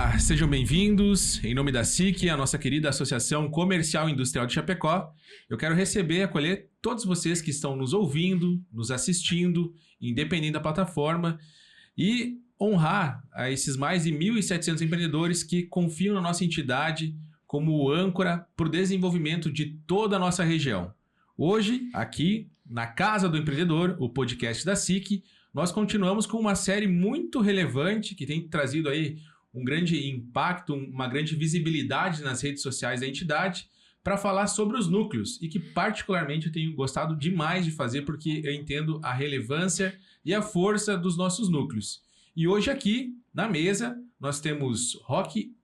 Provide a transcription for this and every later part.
Olá, sejam bem-vindos. Em nome da SIC, a nossa querida Associação Comercial e Industrial de Chapecó, eu quero receber e acolher todos vocês que estão nos ouvindo, nos assistindo, independente da plataforma, e honrar a esses mais de 1.700 empreendedores que confiam na nossa entidade como âncora para o desenvolvimento de toda a nossa região. Hoje, aqui na Casa do Empreendedor, o podcast da SIC, nós continuamos com uma série muito relevante que tem trazido aí um grande impacto, uma grande visibilidade nas redes sociais da entidade para falar sobre os núcleos e que particularmente eu tenho gostado demais de fazer porque eu entendo a relevância e a força dos nossos núcleos. E hoje aqui na mesa nós temos Roque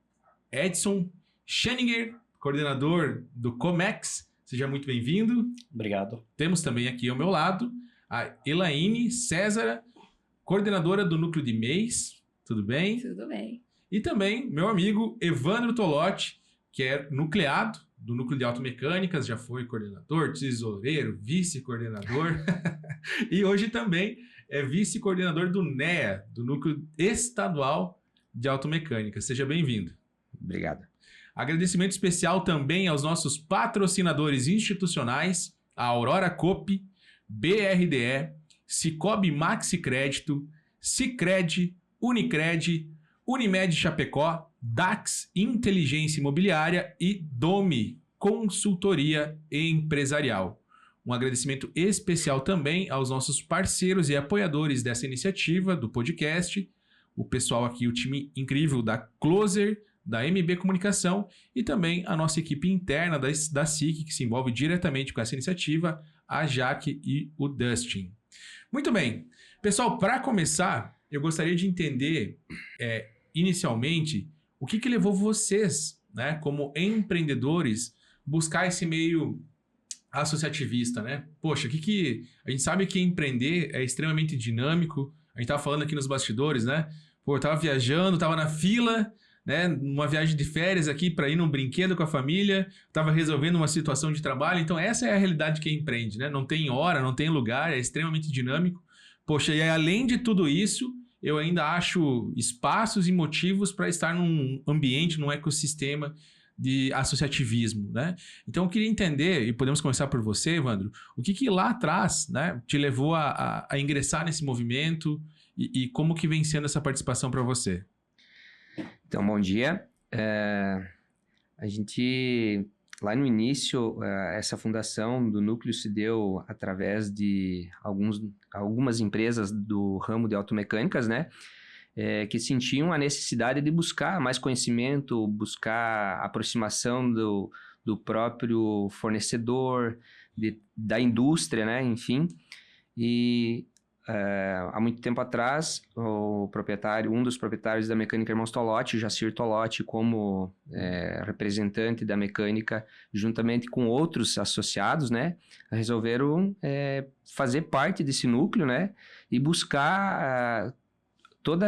Edson Scheninger, coordenador do Comex. Seja muito bem-vindo. Obrigado. Temos também aqui ao meu lado a Elaine César, coordenadora do Núcleo de MEIs. Tudo bem? Tudo bem. E também meu amigo Evandro Tolotti, que é nucleado do Núcleo de Automecânicas, já foi coordenador, tesoureiro, vice-coordenador e hoje também é vice-coordenador do NEA, do Núcleo Estadual de Automecânica. Seja bem-vindo. Obrigado. Agradecimento especial também aos nossos patrocinadores institucionais, a Aurora Coop, BRDE, Cicobi Maxi Crédito, Sicredi, Unicred, Unimed Chapecó, Dax Inteligência Imobiliária e Domi Consultoria Empresarial. Um agradecimento especial também aos nossos parceiros e apoiadores dessa iniciativa do podcast, o pessoal aqui, o time incrível da Closer, da MB Comunicação e também a nossa equipe interna da SIC, que se envolve diretamente com essa iniciativa, a Jaque e o Dustin. Muito bem. Pessoal, para começar, eu gostaria de entender, inicialmente, o que levou vocês, né, como empreendedores, buscar esse meio associativista, né? Poxa, a gente sabe que empreender é extremamente dinâmico. A gente estava falando aqui nos bastidores, né? Pô, eu estava viajando, estava na fila, né, numa viagem de férias aqui para ir num brinquedo com a família, estava resolvendo uma situação de trabalho. Então essa é a realidade que empreende, né? Não tem hora, não tem lugar, é extremamente dinâmico. Poxa, e além de tudo isso, eu ainda acho espaços e motivos para estar num ambiente, num ecossistema de associativismo, né? Então eu queria entender, e podemos começar por você, Evandro, o que lá atrás, né, te levou a ingressar nesse movimento e como que vem sendo essa participação para você? Então, bom dia. A gente, lá no início, essa fundação do Núcleo se deu através de algumas empresas do ramo de automecânicas, né? Que sentiam a necessidade de buscar mais conhecimento, buscar aproximação do próprio fornecedor, da indústria, né? Enfim, e há muito tempo atrás, um dos proprietários da Mecânica Irmãos Tolotti, Jacir Tolotti, como representante da mecânica, juntamente com outros associados, né, resolveram fazer parte desse núcleo, né, e buscar todo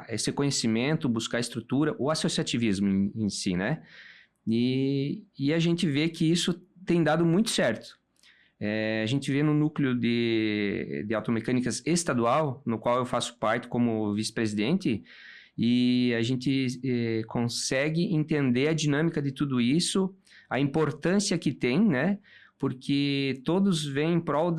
esse conhecimento, buscar a estrutura, o associativismo em si, né, e a gente vê que isso tem dado muito certo. A gente vê no núcleo de automecânicas estadual, no qual eu faço parte como vice-presidente, e a gente consegue entender a dinâmica de tudo isso, a importância que tem, né? Porque todos vêm em prol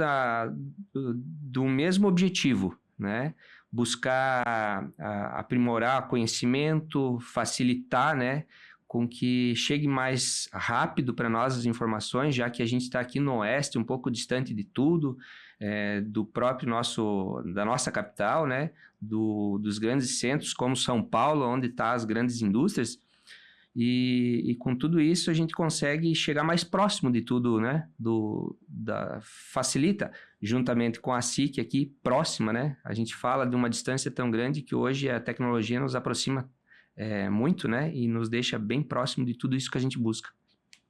do mesmo objetivo, né? Buscar aprimorar conhecimento, facilitar, né, com que chegue mais rápido para nós as informações, já que a gente está aqui no Oeste, um pouco distante de tudo, do próprio da nossa capital, né, dos grandes centros como São Paulo, onde estão as grandes indústrias, e com tudo isso a gente consegue chegar mais próximo de tudo, né, facilita, juntamente com a SIC aqui, próxima, né, a gente fala de uma distância tão grande que hoje a tecnologia nos aproxima muito, né? E nos deixa bem próximo de tudo isso que a gente busca.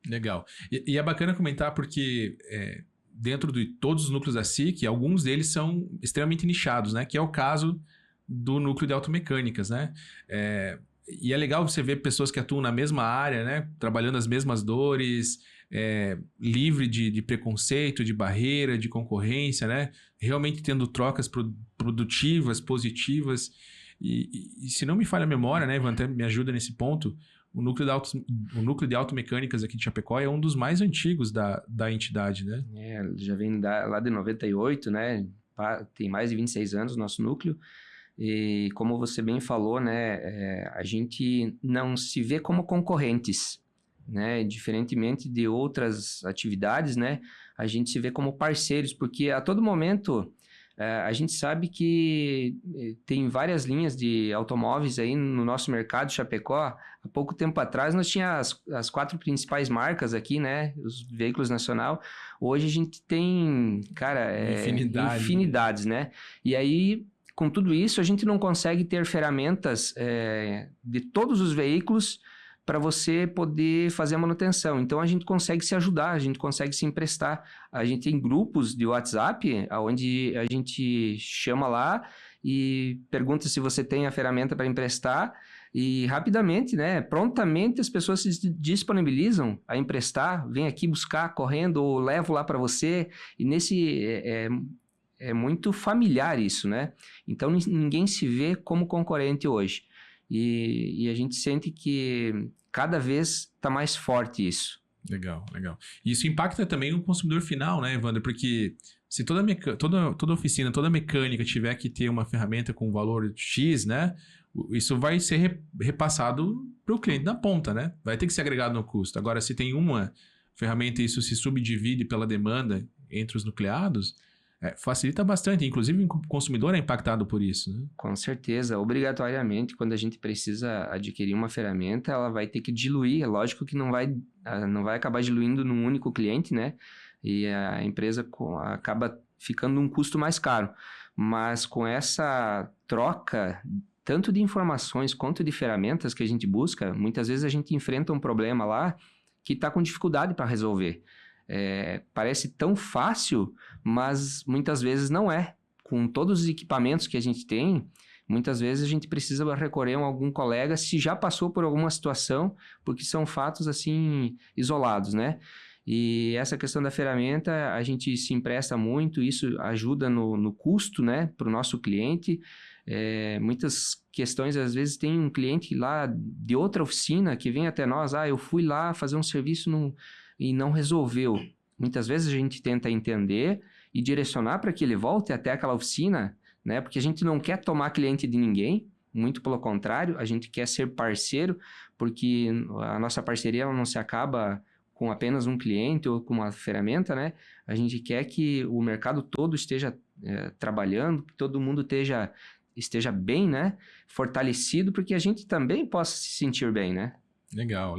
Legal. E é bacana comentar porque dentro de todos os núcleos da SIC, alguns deles são extremamente nichados, né? Que é o caso do núcleo de automecânicas, né? E é legal você ver pessoas que atuam na mesma área, né? Trabalhando as mesmas dores, livre de preconceito, de barreira, de concorrência, né? Realmente tendo trocas produtivas, positivas. E se não me falha a memória, né, Ivan, até me ajuda nesse ponto, o núcleo de automecânicas aqui de Chapecó é um dos mais antigos da entidade, né? Já vem lá de 98, né? Tem mais de 26 anos o nosso núcleo. E como você bem falou, né? A gente não se vê como concorrentes, né? Diferentemente de outras atividades, né? A gente se vê como parceiros, porque a todo momento a gente sabe que tem várias linhas de automóveis aí no nosso mercado Chapecó. Há pouco tempo atrás nós tínhamos as 4 principais marcas aqui, né? Os veículos nacional. Hoje a gente tem, cara, infinidades, né? E aí, com tudo isso, a gente não consegue ter ferramentas de todos os veículos para você poder fazer a manutenção. Então, a gente consegue se ajudar, a gente consegue se emprestar. A gente tem grupos de WhatsApp, onde a gente chama lá e pergunta se você tem a ferramenta para emprestar e rapidamente, né, prontamente as pessoas se disponibilizam a emprestar, vem aqui buscar correndo ou levo lá para você. E é muito familiar isso, né? Então, ninguém se vê como concorrente hoje. E a gente sente que cada vez está mais forte isso. Legal. E isso impacta também no consumidor final, né, Evandro? Porque se toda oficina, toda mecânica tiver que ter uma ferramenta com valor X, né? Isso vai ser repassado para o cliente na ponta, né? Vai ter que ser agregado no custo. Agora, se tem uma ferramenta e isso se subdivide pela demanda entre os nucleados, facilita bastante. Inclusive, o consumidor é impactado por isso, né? Com certeza. Obrigatoriamente, quando a gente precisa adquirir uma ferramenta, ela vai ter que diluir. É lógico que não vai acabar diluindo num único cliente, né? E a empresa acaba ficando um custo mais caro. Mas com essa troca, tanto de informações quanto de ferramentas que a gente busca, muitas vezes a gente enfrenta um problema lá que está com dificuldade para resolver. Parece tão fácil, mas muitas vezes não é. Com todos os equipamentos que a gente tem, muitas vezes a gente precisa recorrer a algum colega se já passou por alguma situação, porque são fatos assim isolados, né? E essa questão da ferramenta, a gente se empresta muito, isso ajuda no custo, né, para o nosso cliente. Muitas questões, às vezes tem um cliente lá de outra oficina que vem até nós, eu fui lá fazer um serviço e não resolveu. Muitas vezes a gente tenta entender e direcionar para que ele volte até aquela oficina, né? Porque a gente não quer tomar cliente de ninguém, muito pelo contrário, a gente quer ser parceiro, porque a nossa parceria ela não se acaba com apenas um cliente ou com uma ferramenta, né? A gente quer que o mercado todo esteja trabalhando, que todo mundo esteja bem, né? Fortalecido, porque a gente também possa se sentir bem, né? Legal.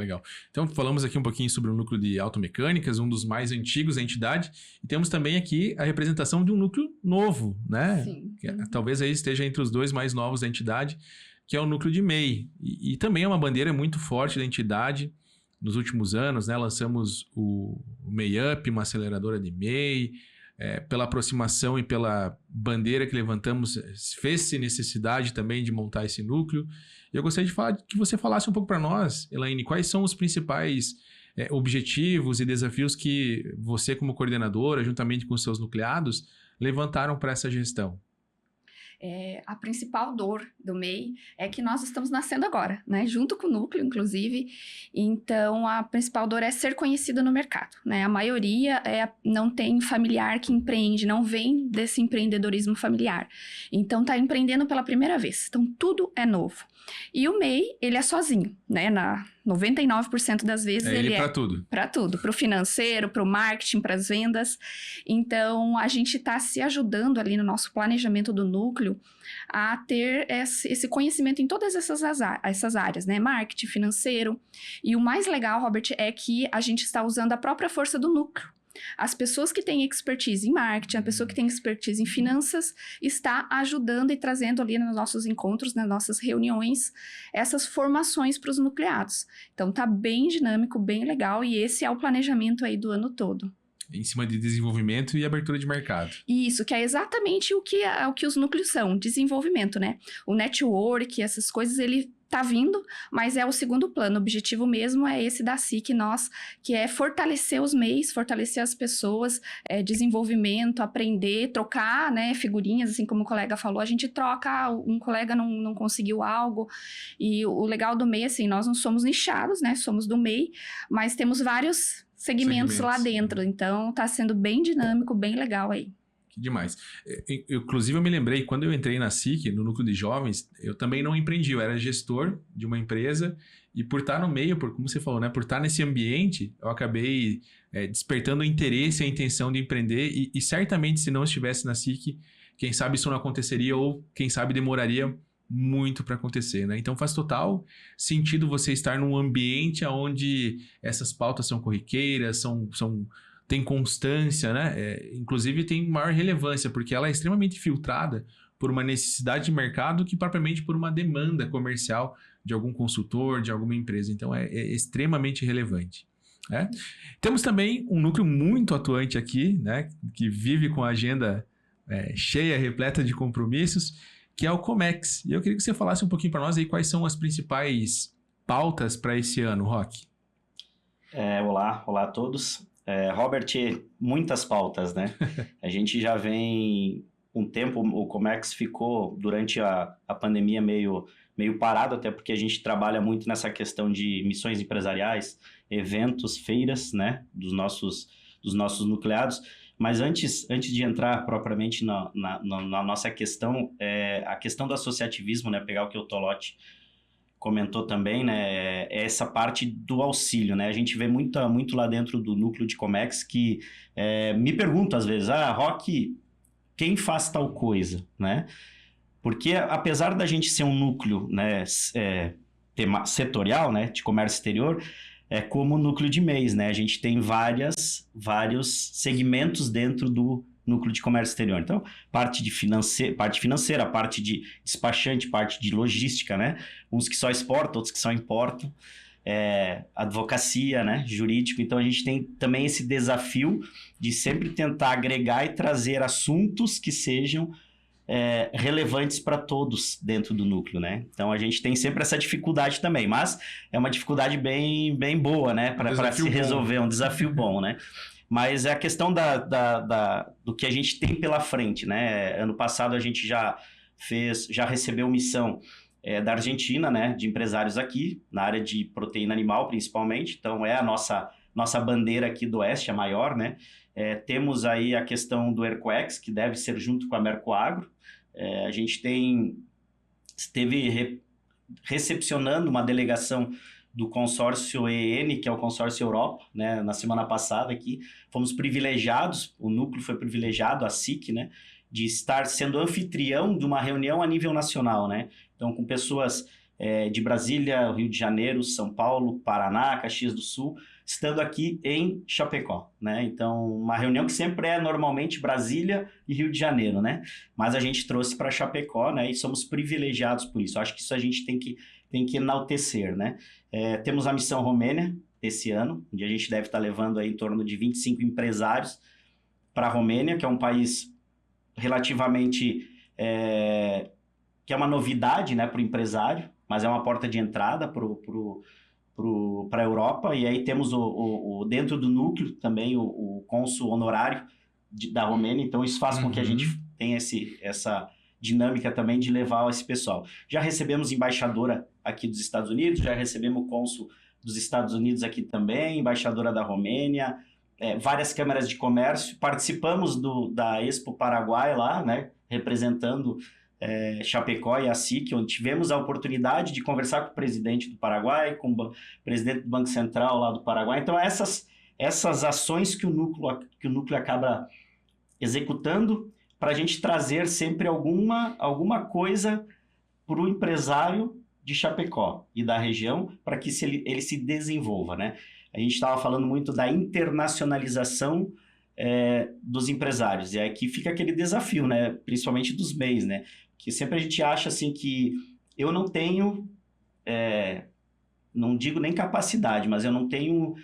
Então, falamos aqui um pouquinho sobre o núcleo de automecânicas, um dos mais antigos da entidade, e temos também aqui a representação de um núcleo novo, né? Sim. Que talvez aí esteja entre os 2 mais novos da entidade, que é o núcleo de MEI. E também é uma bandeira muito forte da entidade. Nos últimos anos, né, lançamos o MEI Up, uma aceleradora de MEI, pela aproximação e pela bandeira que levantamos, fez-se necessidade também de montar esse núcleo. E eu gostaria que você falasse um pouco para nós, Elaine, quais são os principais objetivos e desafios que você, como coordenadora, juntamente com os seus nucleados, levantaram para essa gestão? A principal dor do MEI é que nós estamos nascendo agora, né? Junto com o núcleo, inclusive. Então, a principal dor é ser conhecido no mercado, né? A maioria não tem familiar que empreende, não vem desse empreendedorismo familiar. Então, está empreendendo pela primeira vez. Então, tudo é novo. E o MEI, ele é sozinho, né? 99% das vezes ele é para tudo. Para tudo, para o financeiro, para o marketing, para as vendas. Então, a gente está se ajudando ali no nosso planejamento do núcleo a ter esse conhecimento em todas essas áreas, né? Marketing, financeiro. E o mais legal, Robert, é que a gente está usando a própria força do núcleo. As pessoas que têm expertise em marketing, a pessoa que tem expertise em finanças, está ajudando e trazendo ali nos nossos encontros, nas nossas reuniões, essas formações para os nucleados. Então, tá bem dinâmico, bem legal, e esse é o planejamento aí do ano todo. Em cima de desenvolvimento e abertura de mercado. Isso, que é exatamente o que os núcleos são, desenvolvimento, né? O network, essas coisas, ele tá vindo, mas é o segundo plano. O objetivo mesmo é esse da SIC, que é fortalecer os MEIs, fortalecer as pessoas, desenvolvimento, aprender, trocar, né, figurinhas, assim como o colega falou, a gente troca, um colega não conseguiu algo, e o legal do MEI, assim, nós não somos nichados, né, somos do MEI, mas temos vários segmentos lá dentro, então tá sendo bem dinâmico, bem legal aí. Que demais. Inclusive, eu me lembrei, quando eu entrei na SIC, no Núcleo de Jovens, eu também não empreendi, eu era gestor de uma empresa e por estar no meio, como você falou, né, por estar nesse ambiente, eu acabei despertando o interesse e a intenção de empreender e certamente se não estivesse na SIC, quem sabe isso não aconteceria ou quem sabe demoraria muito para acontecer, né? Então faz total sentido você estar num ambiente onde essas pautas são corriqueiras, tem constância, né? Inclusive tem maior relevância, porque ela é extremamente filtrada por uma necessidade de mercado que propriamente por uma demanda comercial de algum consultor, de alguma empresa. Então é extremamente relevante. Né? Temos também um núcleo muito atuante aqui, né? Que vive com a agenda cheia, repleta de compromissos, que é o Comex. E eu queria que você falasse um pouquinho para nós aí quais são as principais pautas para esse ano, Roque. Olá a todos. Robert, muitas pautas, né? A gente já vem um tempo, o Comex ficou durante a pandemia meio parado, até porque a gente trabalha muito nessa questão de missões empresariais, eventos, feiras, né? Dos nossos nucleados. Mas antes de entrar propriamente na nossa questão, a questão do associativismo, né? Pegar o que o Tolotti comentou também, né, essa parte do auxílio, né, a gente vê muito lá dentro do núcleo de Comex que me perguntam às vezes, Roque, quem faz tal coisa, né, porque apesar da gente ser um núcleo, né, setorial, né, de comércio exterior, como o núcleo de MEIs, né, a gente tem vários segmentos dentro do núcleo de comércio exterior. Então, parte financeira, parte de despachante, parte de logística, né? Uns que só exportam, outros que só importam. Advocacia, né? Jurídico. Então, a gente tem também esse desafio de sempre tentar agregar e trazer assuntos que sejam relevantes para todos dentro do núcleo, né? Então, a gente tem sempre essa dificuldade também, mas é uma dificuldade bem boa, né? Para se resolver, um desafio bom, né? Mas é a questão do que a gente tem pela frente, né? Ano passado a gente já recebeu missão da Argentina, né? De empresários aqui, na área de proteína animal, principalmente. Então, é a nossa bandeira aqui do Oeste, a maior, né? Temos aí a questão do Hercoex, que deve ser junto com a Mercoagro. A gente esteve recepcionando uma delegação do consórcio EN, que é o consórcio Europa, né, na semana passada aqui, fomos privilegiados, o núcleo foi privilegiado, a SIC, né, de estar sendo anfitrião de uma reunião a nível nacional, né, então com pessoas de Brasília, Rio de Janeiro, São Paulo, Paraná, Caxias do Sul, estando aqui em Chapecó, né, então uma reunião que sempre é normalmente Brasília e Rio de Janeiro, né, mas a gente trouxe para Chapecó, né, e somos privilegiados por isso, acho que isso a gente tem que enaltecer, né? Temos a missão Romênia esse ano, onde a gente deve estar levando aí em torno de 25 empresários para a Romênia, que é um país relativamente que é uma novidade, né, para o empresário, mas é uma porta de entrada para a Europa. E aí temos dentro do núcleo também o cônsul honorário da Romênia, então isso faz com que a gente tenha essa dinâmica também de levar esse pessoal. Já recebemos embaixadora aqui dos Estados Unidos, já recebemos o cônsul dos Estados Unidos aqui também, embaixadora da Romênia, várias câmaras de comércio, participamos da Expo Paraguai lá, né, representando Chapecó e a SIC, onde tivemos a oportunidade de conversar com o presidente do Paraguai, com o presidente do Banco Central lá do Paraguai. Então, essas ações que o núcleo acaba executando para a gente trazer sempre alguma coisa para o empresário de Chapecó e da região, para que ele se desenvolva, né? A gente estava falando muito da internacionalização dos empresários, e aqui fica aquele desafio, né? Principalmente dos MEIs, né? Que sempre a gente acha assim que eu não tenho, não digo nem capacidade, mas eu não tenho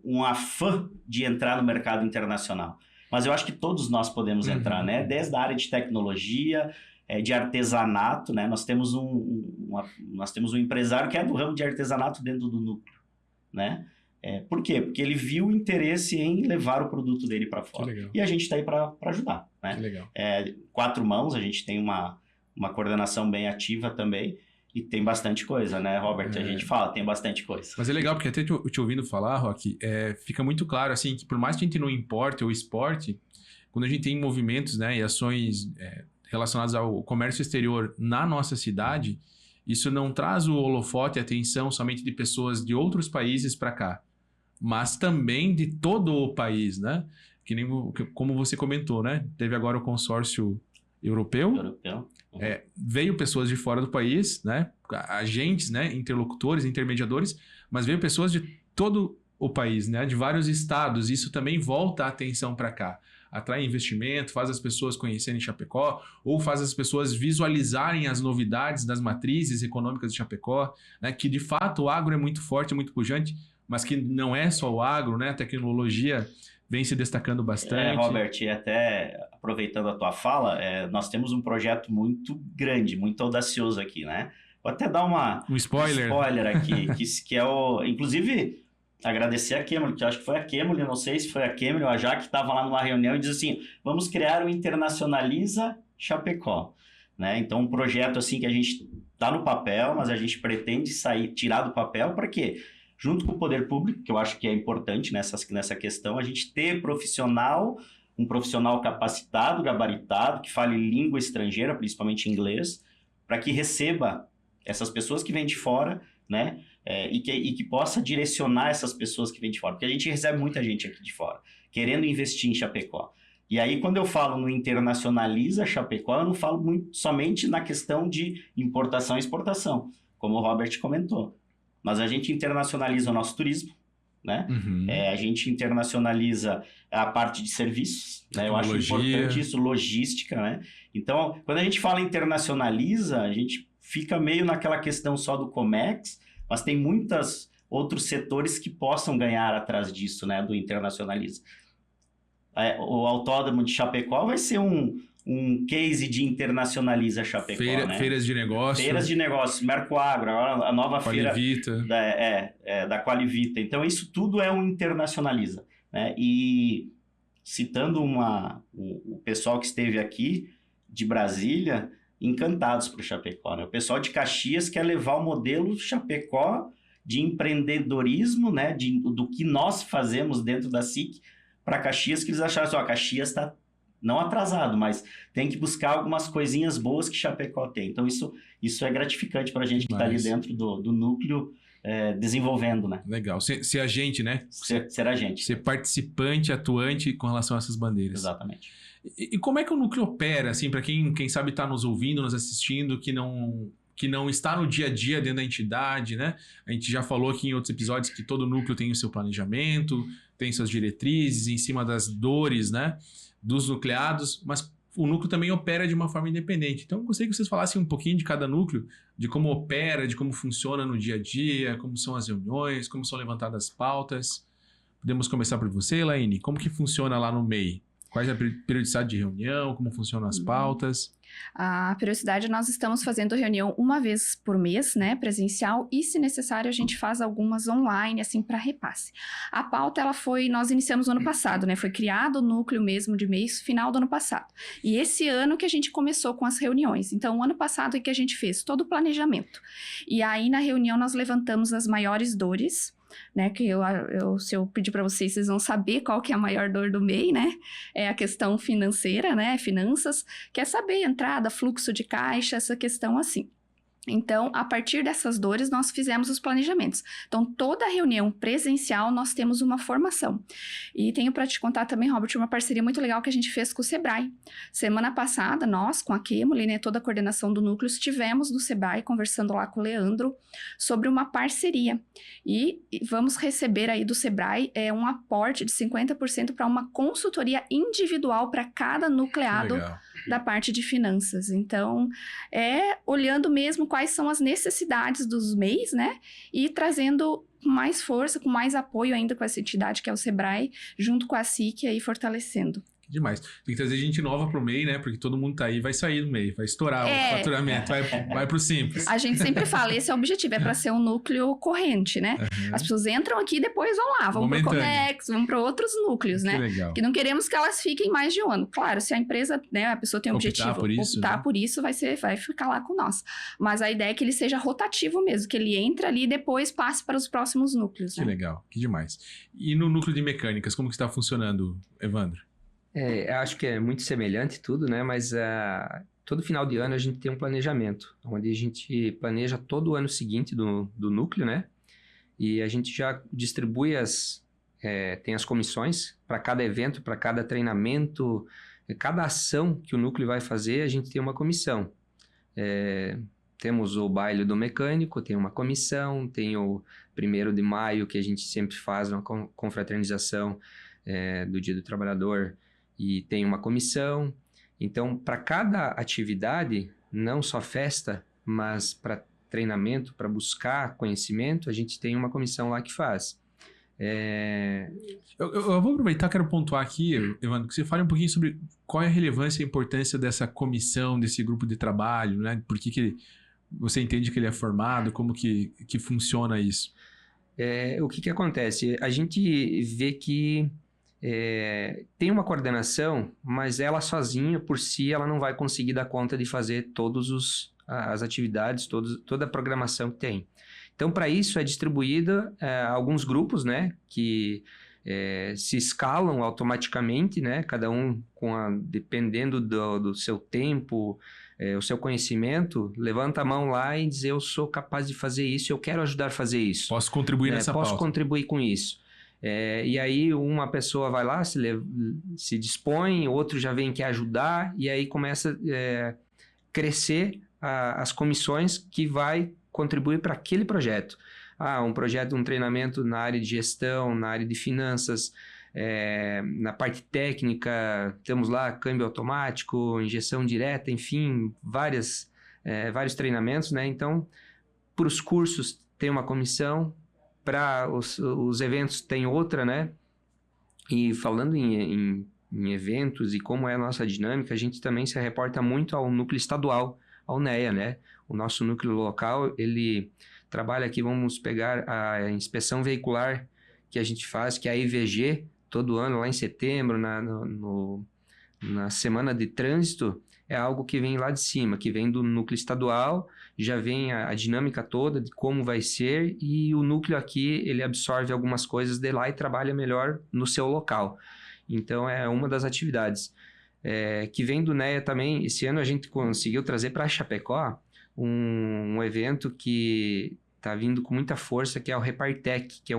um afã de entrar no mercado internacional. Mas eu acho que todos nós podemos entrar, né? Desde a área de tecnologia, de artesanato, né? Nós temos nós temos um empresário que é do ramo de artesanato dentro do núcleo, né? Por quê? Porque ele viu o interesse em levar o produto dele para fora. E a gente está aí para ajudar, né? Legal. 4 mãos, a gente tem uma coordenação bem ativa também. E tem bastante coisa, né, Robert? A gente fala, tem bastante coisa. Mas é legal, porque até te ouvindo falar, Roque, fica muito claro, assim, que por mais que a gente não importe ou exporte, quando a gente tem movimentos, né, e ações relacionadas ao comércio exterior na nossa cidade, isso não traz o holofote e atenção somente de pessoas de outros países para cá, mas também de todo o país, né? Que nem como você comentou, né? Teve agora o consórcio europeu. Veio pessoas de fora do país, né? Agentes, né? Interlocutores, intermediadores, mas veio pessoas de todo o país, né? De vários estados. Isso também volta a atenção para cá. Atrai investimento, faz as pessoas conhecerem Chapecó, ou faz as pessoas visualizarem as novidades das matrizes econômicas de Chapecó, né? Que de fato o agro é muito forte, muito pujante, mas que não é só o agro, né? A tecnologia vem se destacando bastante. Robert, e até aproveitando a tua fala, nós temos um projeto muito grande, muito audacioso aqui, né? Vou até dar um spoiler aqui, que é inclusive, agradecer a Kemily, que eu acho que foi a Kemily, não sei se foi a Kemily ou a Jaque, que estava lá numa reunião e disse assim, vamos criar o Internacionaliza Chapecó, né? Então, um projeto assim que a gente está no papel, mas a gente pretende tirar do papel para quê? Junto com o poder público, que eu acho que é importante nessa questão, a gente ter um profissional capacitado, gabaritado, que fale língua estrangeira, principalmente inglês, para que receba essas pessoas que vêm de fora, né? E que possa direcionar essas pessoas que vêm de fora. Porque a gente recebe muita gente aqui de fora, querendo investir em Chapecó. E aí, quando eu falo no Internacionaliza Chapecó, eu não falo somente na questão de importação e exportação, como o Robert comentou. Mas a gente internacionaliza o nosso turismo, né? Uhum. A gente internacionaliza a parte de serviços, né? Eu acho importante isso, logística, né? Então, quando a gente fala internacionaliza, a gente fica meio naquela questão só do Comex, mas tem muitos outros setores que possam ganhar atrás disso, né? Do internacionaliza. O Autódromo de Chapecó vai ser um case de internacionaliza Chapecó, né? Feiras de negócios. Feiras de negócios, Mercoagro, agora a nova Qualivita. feira da Qualivita. Então, isso tudo é um internacionaliza, né? E citando o pessoal que esteve aqui de Brasília, encantados para o Chapecó, né? O pessoal de Caxias quer levar o modelo Chapecó de empreendedorismo, né? Do que nós fazemos dentro da SIC para Caxias, que eles acharam assim, Caxias está não atrasado, mas tem que buscar algumas coisinhas boas que Chapecó tem. Então, isso é gratificante para a gente que está ali dentro do núcleo desenvolvendo, né? Legal. Ser agente, né? Ser agente. Ser participante, atuante com relação a essas bandeiras. Exatamente. E como é que o núcleo opera, assim, para quem sabe está nos ouvindo, nos assistindo, que não está no dia a dia dentro da entidade, né? A gente já falou aqui em outros episódios que todo núcleo tem o seu planejamento, tem suas diretrizes em cima das dores, né? Dos nucleados, mas o núcleo também opera de uma forma independente. Então, eu gostaria que vocês falassem um pouquinho de cada núcleo, de como opera, de como funciona no dia a dia, como são as reuniões, como são levantadas as pautas. Podemos começar por você, Elaine. Como que funciona lá no MEI? Quais é a periodicidade de reunião, como funcionam as pautas? A periodicidade, nós estamos fazendo reunião uma vez por mês, né, presencial, e se necessário a gente faz algumas online, assim, para repasse. A pauta, nós iniciamos no ano passado, né, foi criado o núcleo mesmo de mês, final do ano passado. E esse ano que a gente começou com as reuniões. Então, o ano passado é que a gente fez todo o planejamento. E aí, na reunião, nós levantamos as maiores dores, né, que se eu pedir para vocês vão saber qual que é a maior dor do MEI, né, é a questão financeira, né, finanças, quer saber entrada, fluxo de caixa, essa questão assim. Então, a partir dessas dores, nós fizemos os planejamentos. Então, toda reunião presencial, nós temos uma formação. E tenho para te contar também, Robert, uma parceria muito legal que a gente fez com o Sebrae. Semana passada, nós, com a Kemily, né, toda a coordenação do núcleo, estivemos no Sebrae, conversando lá com o Leandro, sobre uma parceria. E vamos receber aí do Sebrae um aporte de 50% para uma consultoria individual para cada nucleado da parte de finanças. Então, olhando mesmo quais são as necessidades dos MEIs, né? E trazendo com mais força, com mais apoio ainda com essa entidade que é o Sebrae, junto com a SIC aí fortalecendo. Que demais. Tem que trazer gente nova pro MEI, né? Porque todo mundo tá aí, vai sair do MEI, vai estourar o faturamento, vai pro Simples. A gente sempre fala, esse é o objetivo, é para ser um núcleo corrente, né? As pessoas entram aqui e depois vão lá, vão pro Comex, vão para outros núcleos, Que né? legal. Que não queremos que elas fiquem mais de um ano. Claro, se a empresa, né, a pessoa tem um objetivo, por isso, optar né? por isso, vai ficar lá com nós. Mas a ideia é que ele seja rotativo mesmo, que ele entre ali e depois passe para os próximos núcleos, Que né? legal, que demais. E no núcleo de mecânicas, como que está funcionando, Evandro? Eu acho que é muito semelhante tudo, né? Mas todo final de ano a gente tem um planejamento, onde a gente planeja todo o ano seguinte do núcleo, né? E a gente já distribui tem as comissões para cada evento, para cada treinamento, cada ação que o núcleo vai fazer, a gente tem uma comissão. Temos o baile do mecânico, tem uma comissão, tem o 1º de maio, que a gente sempre faz uma confraternização do Dia do Trabalhador, e tem uma comissão. Então, para cada atividade, não só festa, mas para treinamento, para buscar conhecimento, a gente tem uma comissão lá que faz. Eu vou aproveitar, quero pontuar aqui, Evandro, que você fale um pouquinho sobre qual é a relevância e a importância dessa comissão, desse grupo de trabalho, né? Por que você entende que ele é formado, como que funciona isso? O que acontece? A gente vê que tem uma coordenação, mas ela sozinha, por si, ela não vai conseguir dar conta de fazer todas as atividades, toda a programação que tem. Então, para isso, é distribuída alguns grupos, né, que se escalam automaticamente, né, cada um dependendo do seu tempo, o seu conhecimento, levanta a mão lá e diz: eu sou capaz de fazer isso, eu quero ajudar a fazer isso. Posso contribuir nessa pauta. Posso contribuir com isso. E aí uma pessoa vai lá, se dispõe, outro já vem quer ajudar, e aí começa a crescer as comissões que vai contribuir para aquele projeto. Um treinamento na área de gestão, na área de finanças, na parte técnica, temos lá câmbio automático, injeção direta, enfim, vários treinamentos, né? Então, para os cursos tem uma comissão, para os eventos tem outra, né? E falando em eventos e como é a nossa dinâmica, a gente também se reporta muito ao núcleo estadual, ao NEA, né? O nosso núcleo local, ele trabalha aqui, vamos pegar a inspeção veicular que a gente faz, que é a IVG, todo ano, lá em setembro, na semana de trânsito, é algo que vem lá de cima, que vem do núcleo estadual, já vem a dinâmica toda de como vai ser, e o núcleo aqui, ele absorve algumas coisas de lá e trabalha melhor no seu local. Então, é uma das atividades. Que vem do NEA também. Esse ano a gente conseguiu trazer para Chapecó um evento que está vindo com muita força, que é o Repartec, que é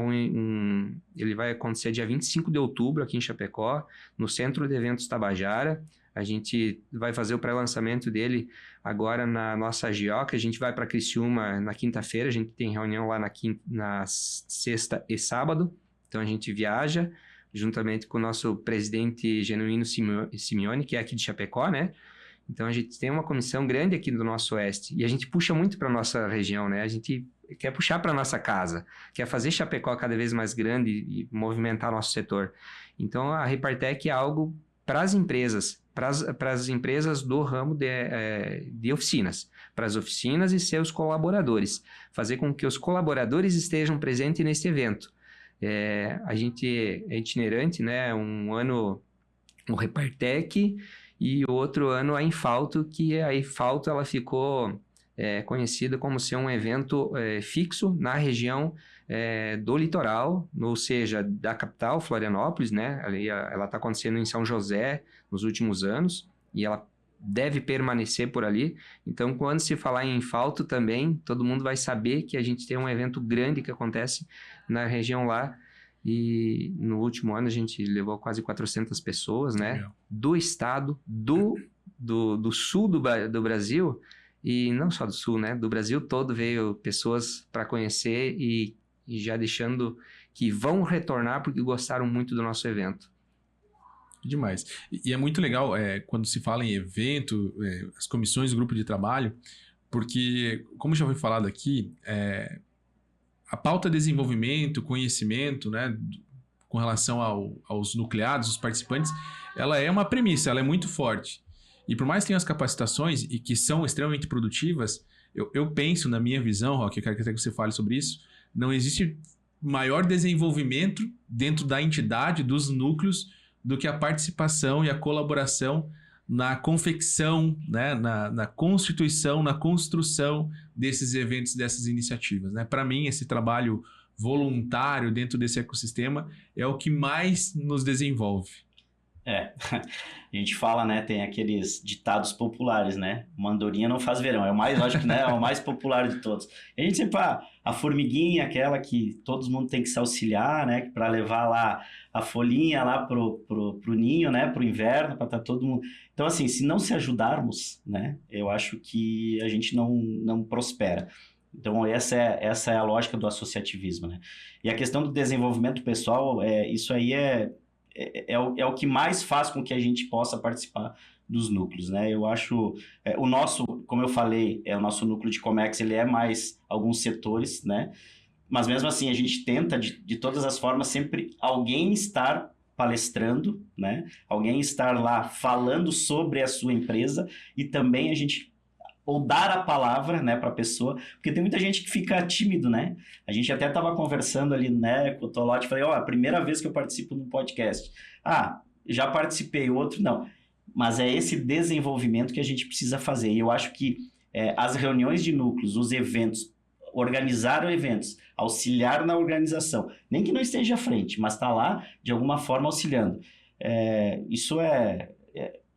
ele vai acontecer dia 25 de outubro aqui em Chapecó, no Centro de Eventos Tabajara. A gente vai fazer o pré-lançamento dele agora na nossa Gioca. A gente vai para Criciúma na quinta-feira, a gente tem reunião lá na sexta e sábado, então a gente viaja juntamente com o nosso presidente Genuíno Simeone, que é aqui de Chapecó, né? Então, a gente tem uma comissão grande aqui do nosso oeste, e a gente puxa muito para a nossa região, né? A gente quer puxar para a nossa casa, quer fazer Chapecó cada vez mais grande e movimentar nosso setor. Então, a Repartec é algo para as empresas, para as empresas do ramo de oficinas, para as oficinas e seus colaboradores, fazer com que os colaboradores estejam presentes nesse evento. A gente é itinerante, né? Um ano o Repartec e outro ano a Infalto, que a Infalto ela ficou conhecida como ser um evento fixo na região do litoral, ou seja, da capital, Florianópolis, né? Ela está acontecendo em São José nos últimos anos e ela deve permanecer por ali. Então, quando se falar em Infalto também, todo mundo vai saber que a gente tem um evento grande que acontece na região lá. E no último ano a gente levou quase 400 pessoas, né? Legal. Do estado, do sul do Brasil, e não só do sul, né? Do Brasil todo veio pessoas para conhecer e já deixando que vão retornar porque gostaram muito do nosso evento. Demais. E é muito legal quando se fala em evento, as comissões, grupo de trabalho, porque, como já foi falado aqui, a pauta desenvolvimento, conhecimento, né, com relação aos nucleados, os participantes, ela é uma premissa, ela é muito forte. E por mais que tenha as capacitações e que são extremamente produtivas, eu penso, na minha visão, Roque, eu quero até que você fale sobre isso, não existe maior desenvolvimento dentro da entidade, dos núcleos, do que a participação e a colaboração na confecção, né, na constituição, na construção desses eventos, dessas iniciativas. Né? Para mim, esse trabalho voluntário dentro desse ecossistema é o que mais nos desenvolve. A gente fala, né, tem aqueles ditados populares, né, mandorinha não faz verão, é o mais, acho que, né, é o mais popular de todos. E a gente sempre fala, a formiguinha, aquela que todo mundo tem que se auxiliar, né, para levar lá a folhinha lá pro ninho, né, pro inverno, para estar todo mundo... Então, assim, se não se ajudarmos, né, eu acho que a gente não prospera. Então, essa é a lógica do associativismo, né. E a questão do desenvolvimento pessoal, isso aí é o que mais faz com que a gente possa participar dos núcleos, né? Eu acho, o nosso, como eu falei, o nosso núcleo de Comex, ele é mais alguns setores, né? Mas mesmo assim, a gente tenta, de todas as formas, sempre alguém estar palestrando, né? Alguém estar lá falando sobre a sua empresa e também a gente... ou dar a palavra, né, para a pessoa, porque tem muita gente que fica tímido, né? A gente até estava conversando ali, né, com o Tolotti, falei, a primeira vez que eu participo no podcast. Já participei, outro não. Mas é esse desenvolvimento que a gente precisa fazer. E eu acho que as reuniões de núcleos, os eventos, organizar eventos, auxiliar na organização, nem que não esteja à frente, mas está lá, de alguma forma, auxiliando. Isso é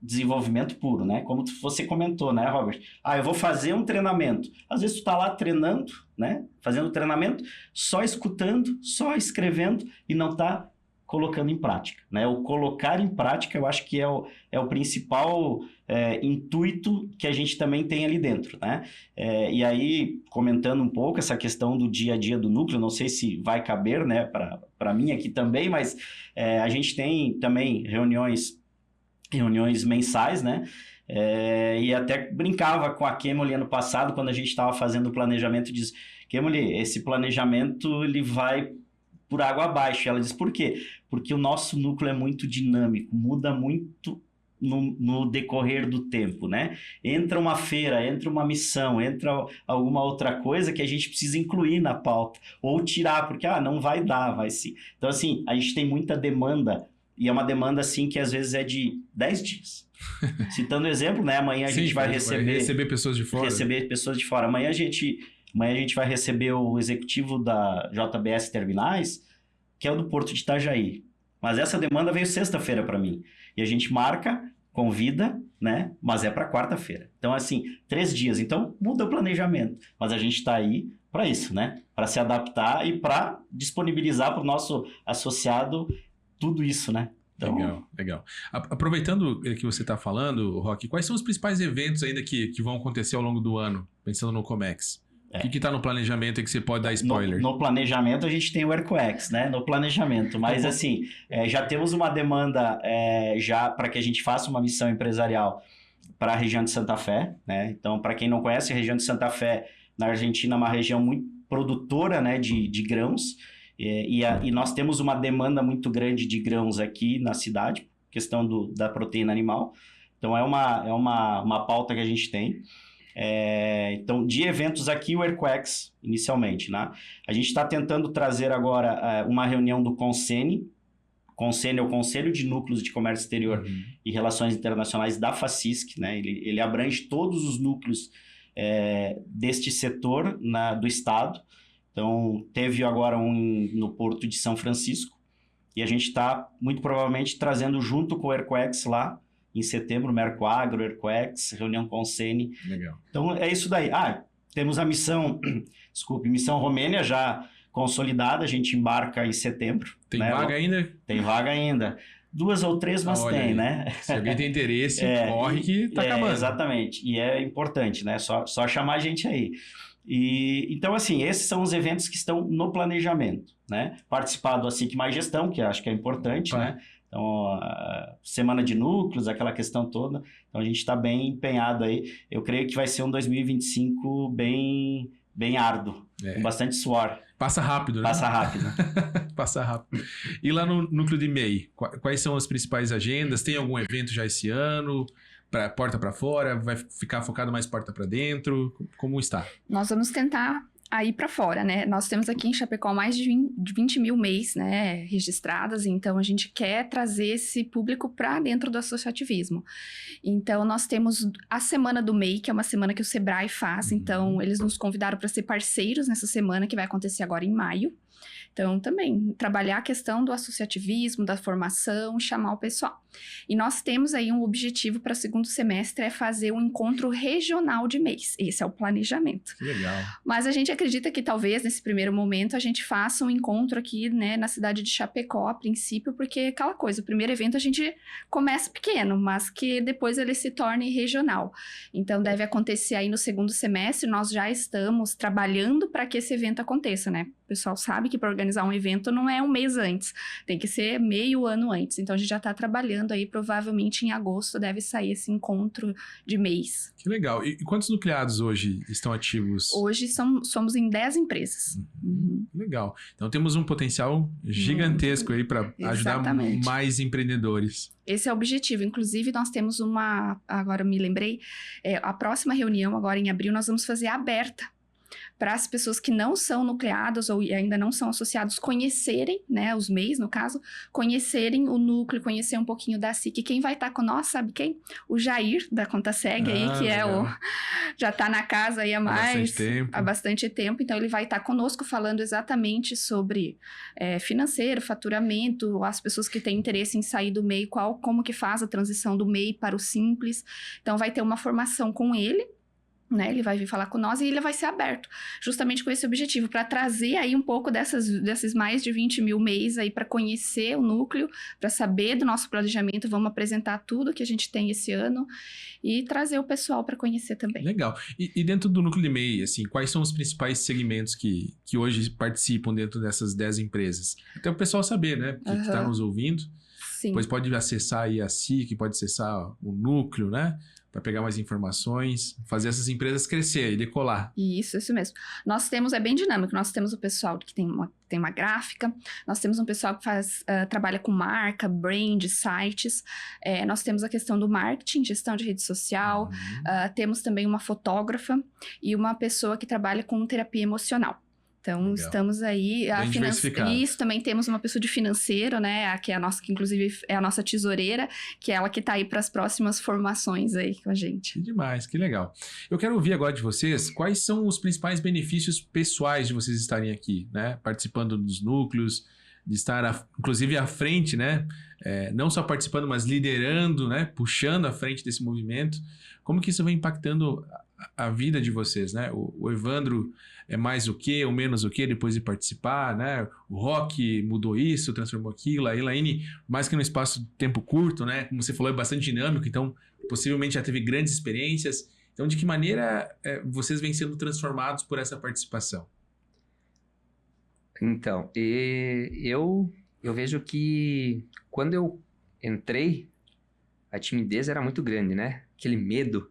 desenvolvimento puro, né? Como você comentou, né, Robert? Eu vou fazer um treinamento. Às vezes tu tá lá treinando, né? Fazendo treinamento, só escutando, só escrevendo e não tá colocando em prática, né? O colocar em prática, eu acho que é o principal intuito que a gente também tem ali dentro, né? E aí, comentando um pouco essa questão do dia a dia do núcleo, não sei se vai caber, né, para mim aqui também, mas a gente tem também reuniões mensais, né? E até brincava com a Kemoli ano passado, quando a gente estava fazendo o planejamento, diz, Kemoli, esse planejamento ele vai por água abaixo. Ela diz, por quê? Porque o nosso núcleo é muito dinâmico, muda muito no decorrer do tempo, né? Entra uma feira, entra uma missão, entra alguma outra coisa que a gente precisa incluir na pauta, ou tirar, porque não vai dar, vai sim. Então, assim, a gente tem muita demanda. E é uma demanda, assim, que às vezes é de 10 dias. Citando o exemplo, né? Amanhã a gente vai receber pessoas de fora. Receber pessoas de fora. Amanhã a gente vai receber o executivo da JBS Terminais, que é o do Porto de Itajaí. Mas essa demanda veio sexta-feira para mim. E a gente marca, convida, né? Mas é para quarta-feira. Então, assim, 3 dias. Então, muda o planejamento. Mas a gente está aí para isso, né? Para se adaptar e para disponibilizar para o nosso associado tudo isso, né? Então... Legal. Aproveitando que você está falando, Roque, quais são os principais eventos ainda que vão acontecer ao longo do ano, pensando no Comex? O que está no planejamento que você pode dar spoiler? No planejamento a gente tem o ERCOEX, né? No planejamento, mas assim, já temos uma demanda já para que a gente faça uma missão empresarial para a região de Santa Fé, né? Então, para quem não conhece, a região de Santa Fé na Argentina é uma região muito produtora, né, de grãos. E nós temos uma demanda muito grande de grãos aqui na cidade, questão da proteína animal. Então, é uma pauta que a gente tem. Então, de eventos aqui, o ERCOEX, inicialmente, né? A gente está tentando trazer agora uma reunião do CONSENI. CONSENI é o Conselho de Núcleos de Comércio Exterior e Relações Internacionais da FACISC, né? Ele abrange todos os núcleos deste setor do Estado. Então, teve agora um no Porto de São Francisco e a gente está, muito provavelmente, trazendo junto com o ERCOEX lá em setembro, Mercoagro, ERCOEX, reunião com o CENI. Legal. Então, é isso daí. Temos a missão Romênia já consolidada, a gente embarca em setembro. Tem vaga ainda? Tem vaga ainda. 2 ou 3, mas tem, aí, né? Se alguém tem interesse, corre que tá acabando. Exatamente. E é importante, né? Só chamar a gente aí. Então, assim, esses são os eventos que estão no planejamento, né? Participar do ASIC Mais Gestão, que acho que é importante, né? Então, semana de núcleos, aquela questão toda. Então, a gente está bem empenhado aí. Eu creio que vai ser um 2025 bem árduo, com bastante suor. Passa rápido, né? Passa rápido. Passa rápido. E lá no núcleo de MEI, quais são as principais agendas? Tem algum evento já esse ano? Porta para fora? Vai ficar focado mais porta para dentro? Como está? Nós vamos tentar ir para fora, né? Nós temos aqui em Chapecó mais de 20 mil MEIs, né, registradas, então a gente quer trazer esse público para dentro do associativismo. Então, nós temos a Semana do MEI, que é uma semana que o Sebrae faz, então eles nos convidaram para ser parceiros nessa semana, que vai acontecer agora em maio. Então, também, trabalhar a questão do associativismo, da formação, chamar o pessoal. E nós temos aí um objetivo para o segundo semestre, é fazer um encontro regional de MEIs. Esse é o planejamento. Que legal. Mas a gente acredita que talvez, nesse primeiro momento, a gente faça um encontro aqui, né, na cidade de Chapecó, a princípio, porque é aquela coisa, o primeiro evento a gente começa pequeno, mas que depois ele se torne regional. Então, deve acontecer aí no segundo semestre, nós já estamos trabalhando para que esse evento aconteça, né? O pessoal sabe que para organizar um evento não é um mês antes, tem que ser meio ano antes. Então, a gente já está trabalhando aí, provavelmente em agosto deve sair esse encontro de mês. Que legal. E quantos nucleados hoje estão ativos? Hoje somos em 10 empresas. Legal. Então, temos um potencial gigantesco aí para ajudar mais empreendedores. Esse é o objetivo. Inclusive, nós temos agora eu me lembrei, a próxima reunião, agora em abril, nós vamos fazer aberta para as pessoas que não são nucleadas ou ainda não são associados conhecerem, né, os MEIs, no caso, conhecerem o núcleo, conhecer um pouquinho da SIC. Quem vai estar com nós, sabe quem? O Jair, da ContaSeg, aí, que legal. Já está na casa aí há bastante tempo. Então, ele vai estar conosco falando exatamente sobre financeiro, faturamento, as pessoas que têm interesse em sair do MEI, como que faz a transição do MEI para o Simples. Então, vai ter uma formação com ele, né, ele vai vir falar com nós e ele vai ser aberto, justamente com esse objetivo, para trazer aí um pouco desses mais de 20 mil MEIs aí para conhecer o núcleo, para saber do nosso planejamento. Vamos apresentar tudo que a gente tem esse ano e trazer o pessoal para conhecer também. Legal. E dentro do núcleo de MEI, assim, quais são os principais segmentos que hoje participam dentro dessas 10 empresas? Até o pessoal saber, né, que está nos ouvindo. Sim. Pois pode acessar aí a SIC, pode acessar o núcleo, né? Para pegar mais informações, fazer essas empresas crescer e decolar. Isso mesmo. Nós temos, é bem dinâmico, nós temos o pessoal que tem uma gráfica, nós temos um pessoal que trabalha com marca, brand, sites, nós temos a questão do marketing, gestão de rede social, temos também uma fotógrafa e uma pessoa que trabalha com terapia emocional. Então, legal. Estamos aí... Isso, também temos uma pessoa de financeiro, né? Que inclusive é a nossa tesoureira, que é ela que está aí para as próximas formações aí com a gente. Que demais, que legal. Eu quero ouvir agora de vocês quais são os principais benefícios pessoais de vocês estarem aqui, né? Participando dos núcleos, de estar, inclusive, à frente, né? Não só participando, mas liderando, né? Puxando à frente desse movimento. Como que isso vai impactando a vida de vocês, né? O Evandro é mais o quê, ou menos o quê, depois de participar, né? O Rock mudou isso, transformou aquilo. A Elaine, mais que num espaço de tempo curto, né? Como você falou, é bastante dinâmico, então possivelmente já teve grandes experiências. Então, de que maneira vocês vêm sendo transformados por essa participação? Então, eu vejo que quando eu entrei, a timidez era muito grande, né? Aquele medo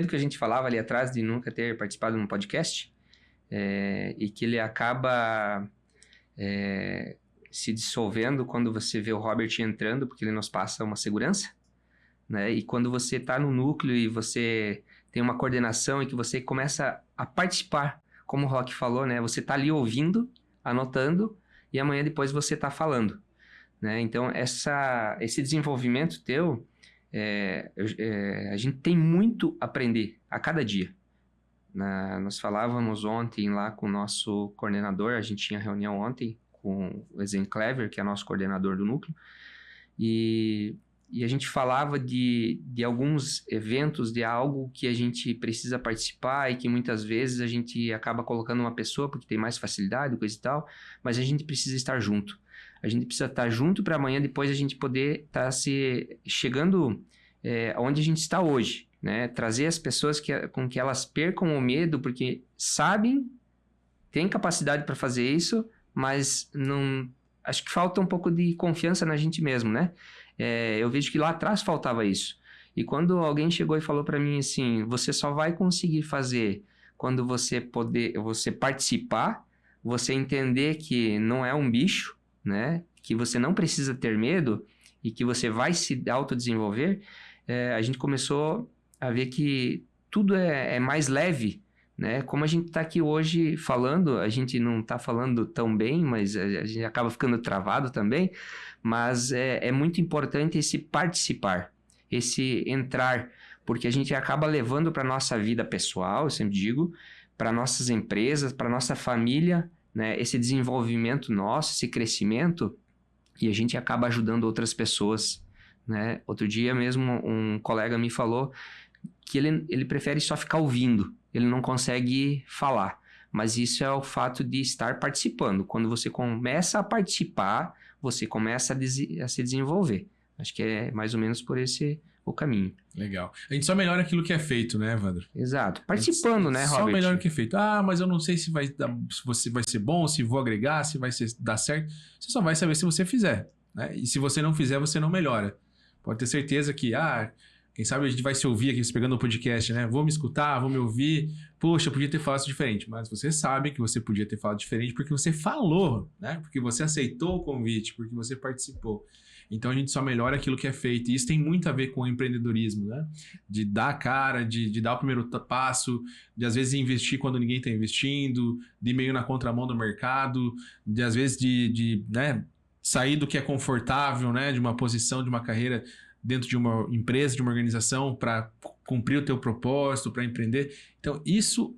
que a gente falava ali atrás de nunca ter participado de um podcast, e que ele acaba se dissolvendo quando você vê o Robert entrando, porque ele nos passa uma segurança, né? E quando você está no núcleo e você tem uma coordenação e que você começa a participar, como o Rock falou, né? Você está ali ouvindo, anotando, e amanhã depois você está falando, né? Então, esse desenvolvimento teu, a gente tem muito a aprender a cada dia. Nós falávamos ontem lá com o nosso coordenador, a gente tinha reunião ontem com o Ezen Clever, que é nosso coordenador do núcleo, e a gente falava de alguns eventos, de algo que a gente precisa participar e que muitas vezes a gente acaba colocando uma pessoa porque tem mais facilidade, coisa e tal, mas a gente precisa estar junto. A gente precisa estar junto para amanhã depois a gente poder estar chegando onde a gente está hoje, né? Trazer as pessoas com que elas percam o medo, porque sabem, têm capacidade para fazer isso, mas não, acho que falta um pouco de confiança na gente mesmo, né? Eu vejo que lá atrás faltava isso. E quando alguém chegou e falou para mim assim, você só vai conseguir fazer quando você participar, você entender que não é um bicho, né? Que você não precisa ter medo e que você vai se autodesenvolver, a gente começou a ver que tudo é mais leve, né? Como a gente está aqui hoje falando, a gente não está falando tão bem, mas a gente acaba ficando travado também, mas é muito importante esse participar, esse entrar, porque a gente acaba levando para a nossa vida pessoal, eu sempre digo, para nossas empresas, para nossa família, né? Esse desenvolvimento nosso, esse crescimento, e a gente acaba ajudando outras pessoas, né? Outro dia mesmo um colega me falou que ele prefere só ficar ouvindo, ele não consegue falar, mas isso é o fato de estar participando. Quando você começa a participar, você começa a se desenvolver. Acho que é mais ou menos por esse o caminho. Legal. A gente só melhora aquilo que é feito, né, Evandro? Exato. Participando, né, Robert? Só melhora o que é feito. Ah, mas eu não sei se vai ser bom, se vou agregar, se vai dar certo. Você só vai saber se você fizer, né? E se você não fizer, você não melhora. Pode ter certeza que, quem sabe a gente vai se ouvir aqui, pegando o podcast, né? Vou me escutar, vou me ouvir. Poxa, eu podia ter falado diferente. Mas você sabe que você podia ter falado diferente porque você falou, né? Porque você aceitou o convite, porque você participou. Então a gente só melhora aquilo que é feito. E isso tem muito a ver com o empreendedorismo, né? De dar a cara, de dar o primeiro passo, de às vezes investir quando ninguém está investindo, de ir meio na contramão do mercado, de às vezes né, sair do que é confortável, né? De uma posição, de uma carreira dentro de uma empresa, de uma organização, para cumprir o teu propósito, para empreender. Então isso,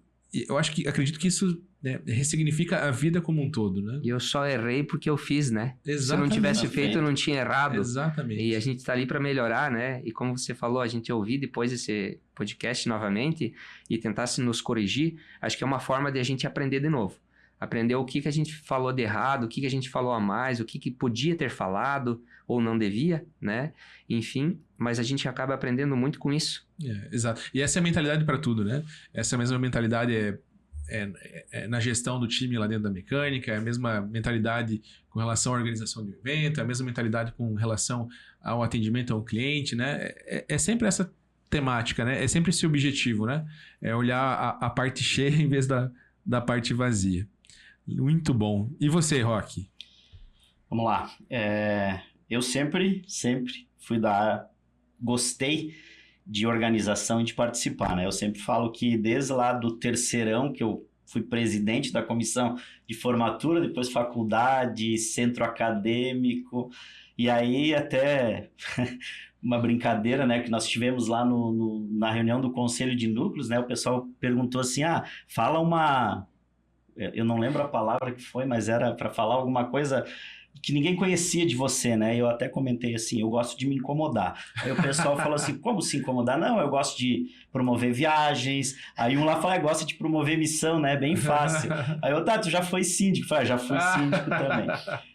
acredito que isso, né, ressignifica a vida como um todo, né? E eu só errei porque eu fiz, né? Exatamente. Se eu não tivesse feito, eu não tinha errado. Exatamente. E a gente tá ali para melhorar, né? E como você falou, a gente ouvir depois esse podcast novamente e tentar se nos corrigir, acho que é uma forma de a gente aprender de novo. Aprender o que a gente falou de errado, o que a gente falou a mais, o que podia ter falado ou não devia, né? Enfim, mas a gente acaba aprendendo muito com isso. Exato. E essa é a mentalidade para tudo, né? Essa mesma mentalidade é na gestão do time lá dentro da mecânica, é a mesma mentalidade com relação à organização do evento, é a mesma mentalidade com relação ao atendimento ao cliente, né? É sempre essa temática, né? É sempre esse objetivo, né? É olhar a parte cheia em vez da parte vazia. Muito bom. E você, Roque? Vamos lá. Eu sempre gostei de organização e de participar, né? Eu sempre falo que desde lá do terceirão, que eu fui presidente da comissão de formatura, depois faculdade, centro acadêmico, e aí até uma brincadeira, né, que nós tivemos lá na reunião do Conselho de Núcleos, né? O pessoal perguntou assim, fala uma... Eu não lembro a palavra que foi, mas era para falar alguma coisa que ninguém conhecia de você, né? Eu até comentei assim, eu gosto de me incomodar. Aí o pessoal falou assim, como se incomodar? Não, eu gosto de promover viagens. Aí um lá fala, gosta de promover missão, né? Bem fácil. Aí eu, tu já foi síndico? Falei, já fui síndico também.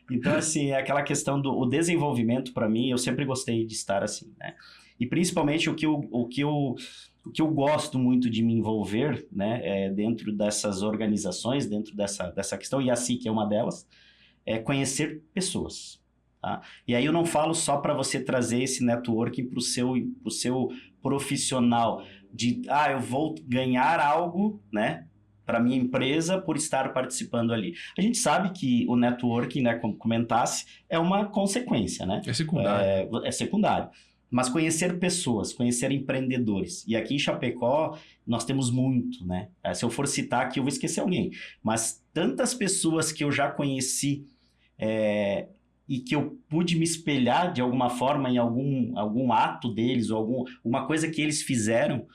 Então, assim, é aquela questão do desenvolvimento, para mim, eu sempre gostei de estar assim, né? E principalmente o que eu gosto muito de me envolver, né? Dentro dessas organizações, dentro dessa questão, e a SIC é uma delas, é conhecer pessoas, tá? E aí eu não falo só para você trazer esse networking para o seu profissional, de, eu vou ganhar algo, né, para minha empresa por estar participando ali. A gente sabe que o networking, né, como comentasse, é uma consequência, né? É secundário. É secundário. Mas conhecer pessoas, conhecer empreendedores. E aqui em Chapecó, nós temos muito, né? Se eu for citar aqui, eu vou esquecer alguém. Mas tantas pessoas que eu já conheci e que eu pude me espelhar de alguma forma em algum ato deles, ou alguma coisa que eles fizeram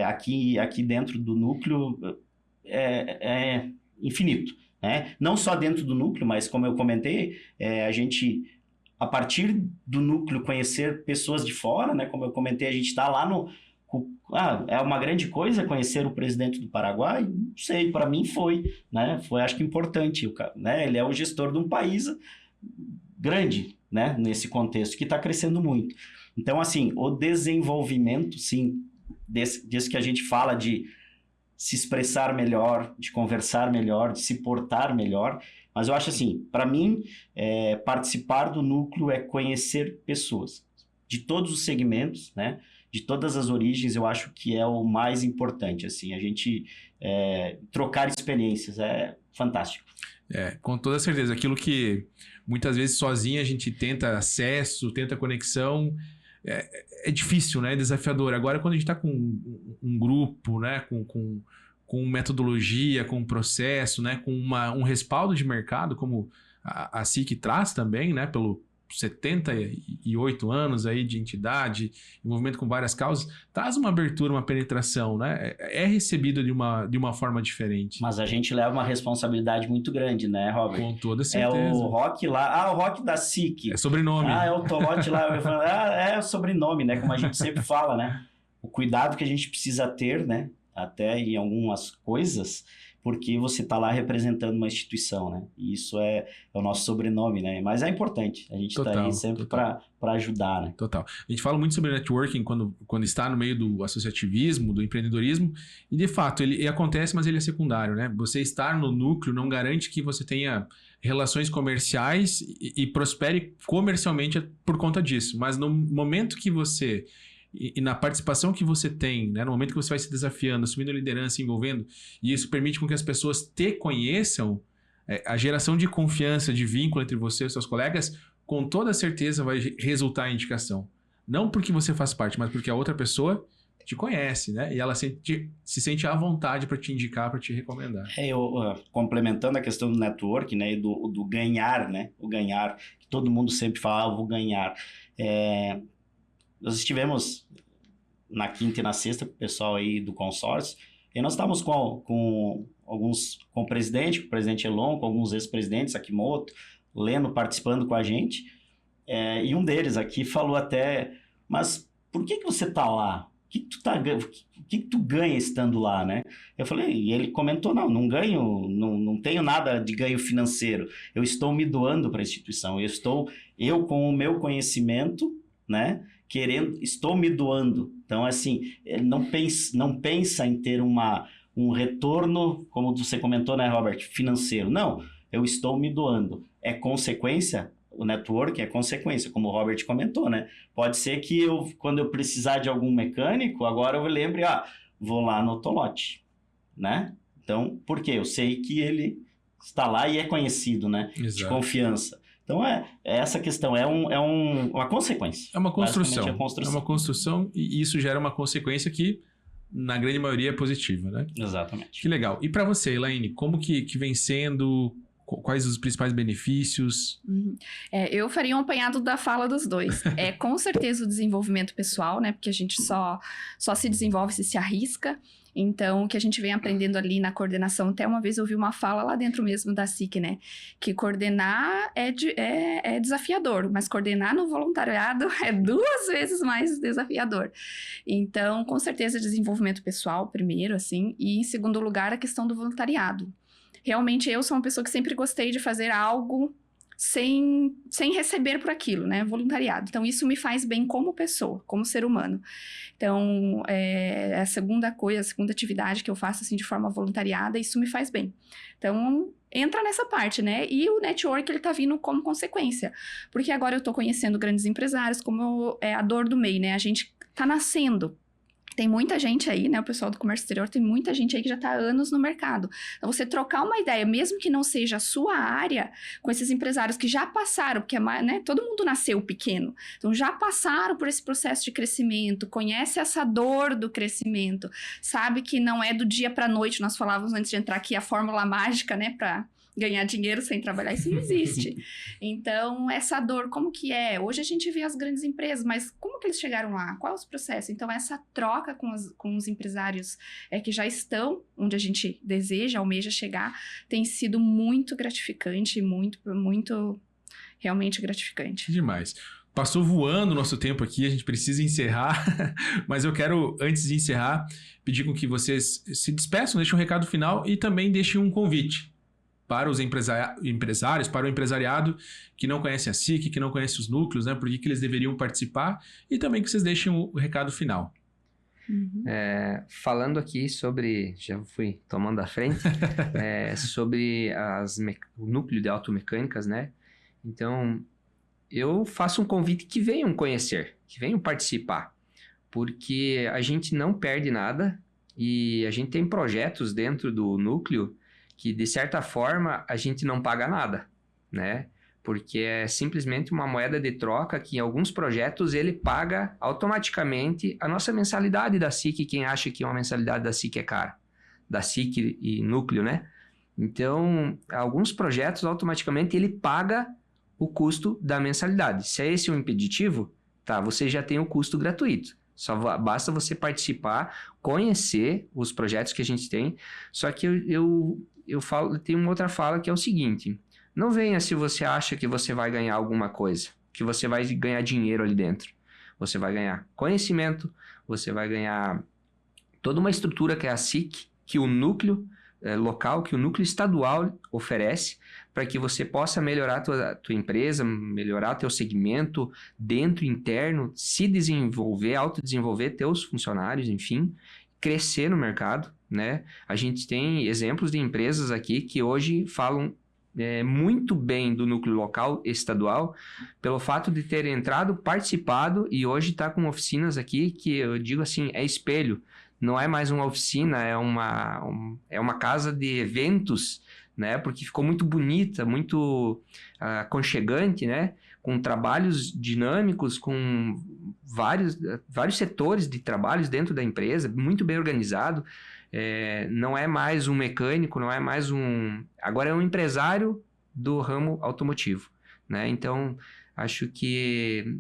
aqui dentro do núcleo, é infinito, né? Não só dentro do núcleo, mas como eu comentei, a gente... A partir do núcleo, conhecer pessoas de fora, né? Como eu comentei, a gente está lá no... é uma grande coisa conhecer o presidente do Paraguai? Não sei, para mim foi, né? Foi, acho que, importante, né? Ele é o gestor de um país grande, né? Nesse contexto, que está crescendo muito. Então, assim, o desenvolvimento, sim, desse que a gente fala de se expressar melhor, de conversar melhor, de se portar melhor. Mas eu acho assim, para mim, participar do núcleo é conhecer pessoas de todos os segmentos, né? de todas as origens, eu acho que é o mais importante, assim, a gente trocar experiências, é fantástico. Com toda certeza. Aquilo que muitas vezes sozinho a gente tenta acesso, tenta conexão, é difícil, né? É desafiador. Agora, quando a gente está com um grupo, né? Com metodologia, com processo, né? Com um respaldo de mercado, como a SIC traz também, né? Pelo 78 anos aí de entidade, envolvimento com várias causas, traz uma abertura, uma penetração, né? É recebido de uma forma diferente. Mas a gente leva uma responsabilidade muito grande, né, Robert? Com toda certeza. É o Rock lá, o Rock da SIC. É sobrenome. É o Tolote lá, eu falo, é o sobrenome, né? Como a gente sempre fala, né? O cuidado que a gente precisa ter, né? Até em algumas coisas, porque você está lá representando uma instituição, né? E isso é o nosso sobrenome, né? Mas é importante, a gente está aí sempre para ajudar, né? Total. A gente fala muito sobre networking quando está no meio do associativismo, do empreendedorismo, e de fato, ele acontece, mas ele é secundário, né? Você estar no núcleo não garante que você tenha relações comerciais e prospere comercialmente por conta disso, mas no momento que você... E na participação que você tem, né, no momento que você vai se desafiando, assumindo liderança, envolvendo, e isso permite com que as pessoas te conheçam, a geração de confiança, de vínculo entre você e seus colegas, com toda certeza vai resultar em indicação. Não porque você faz parte, mas porque a outra pessoa te conhece, né? E ela se sente à vontade para te indicar, para te recomendar. Complementando a questão do network, né, e do ganhar, né? O ganhar, que todo mundo sempre fala, vou ganhar. Nós estivemos na quinta e na sexta com o pessoal aí do consórcio, e nós estávamos com o presidente Elon, com alguns ex-presidentes, Akimoto, Leno participando com a gente, e um deles aqui falou até, mas por que você está lá? O que tu ganha estando lá, né? Eu falei, e ele comentou, não ganho, não tenho nada de ganho financeiro, eu estou me doando para a instituição, eu com o meu conhecimento, né? Estou me doando. Então, assim, não pensa em ter um retorno, como você comentou, né, Robert, financeiro. Não, eu estou me doando. É consequência, o network é consequência, como o Robert comentou, né? Pode ser que quando eu precisar de algum mecânico, agora eu lembre, vou lá no Tolote, né? Então, por quê? Eu sei que ele está lá e é conhecido, né? Exato. De confiança. Então, essa questão, uma consequência. É uma construção. É uma construção e isso gera uma consequência que, na grande maioria, é positiva, né? Exatamente. Que legal. E para você, Elaine, como que vem sendo... Quais os principais benefícios? Eu faria um apanhado da fala dos dois. Com certeza o desenvolvimento pessoal, né? Porque a gente só se desenvolve se arrisca. Então, o que a gente vem aprendendo ali na coordenação, até uma vez eu ouvi uma fala lá dentro mesmo da SIC, né? Que coordenar é desafiador, mas coordenar no voluntariado é 2 vezes mais desafiador. Então, com certeza, desenvolvimento pessoal, primeiro, assim, e em segundo lugar, a questão do voluntariado. Realmente, eu sou uma pessoa que sempre gostei de fazer algo sem receber por aquilo, né? Voluntariado. Então, isso me faz bem como pessoa, como ser humano. Então, a segunda atividade que eu faço, assim, de forma voluntariada, isso me faz bem. Então, entra nessa parte, né? E o network, ele tá vindo como consequência. Porque agora eu tô conhecendo grandes empresários, como a dor do MEI, né? A gente tá nascendo. Tem muita gente aí, né? O pessoal do comércio exterior, tem muita gente aí que já está há anos no mercado. Então, você trocar uma ideia, mesmo que não seja a sua área, com esses empresários que já passaram, porque né, todo mundo nasceu pequeno, então já passaram por esse processo de crescimento, conhece essa dor do crescimento, sabe que não é do dia para a noite, nós falávamos antes de entrar aqui a fórmula mágica, né? Para ganhar dinheiro sem trabalhar, isso não existe. Então, essa dor, como que é? Hoje a gente vê as grandes empresas, mas como que eles chegaram lá? Qual é os processos? Então, essa troca com os empresários que já estão onde a gente deseja, almeja chegar, tem sido muito gratificante, muito, muito realmente gratificante. Demais. Passou voando o nosso tempo aqui, a gente precisa encerrar, mas eu quero, antes de encerrar, pedir com que vocês se despeçam, deixem um recado final e também deixem um convite para os empresários, para o empresariado que não conhece a SIC, que não conhece os núcleos, né? Por que eles deveriam participar e também que vocês deixem o recado final. Falando aqui sobre, já fui tomando a frente, sobre o núcleo de automecânicas, né? Então, eu faço um convite que venham conhecer, que venham participar. porque a gente não perde nada e a gente tem projetos dentro do núcleo que, de certa forma, a gente não paga nada, né? Porque é simplesmente uma moeda de troca que, em alguns projetos, ele paga automaticamente a nossa mensalidade da SIC, quem acha que uma mensalidade da SIC é cara, da SIC e núcleo, né? Então, alguns projetos, automaticamente, ele paga o custo da mensalidade. Se é esse o impeditivo, tá, você já tem o custo gratuito. Só basta você participar, conhecer os projetos que a gente tem. Só que eu falo, tem uma outra fala que é o seguinte: não venha se você acha que você vai ganhar alguma coisa, que você vai ganhar dinheiro ali dentro. Você vai ganhar conhecimento, você vai ganhar toda uma estrutura que é a SIC, que o núcleo local, que o núcleo estadual oferece, para que você possa melhorar a tua empresa, melhorar teu segmento dentro, interno, se desenvolver, autodesenvolver teus funcionários, enfim, crescer no mercado, né? A gente tem exemplos de empresas aqui que hoje falam muito bem do núcleo local estadual, pelo fato de ter entrado, participado e hoje está com oficinas aqui que eu digo assim, é espelho. Não é mais uma oficina, é uma casa de eventos, né? Porque ficou muito bonita, muito aconchegante, né? Com trabalhos dinâmicos, com vários setores de trabalhos dentro da empresa, muito bem organizado. Não é mais um mecânico, não é mais agora é um empresário do ramo automotivo, né? Então, acho que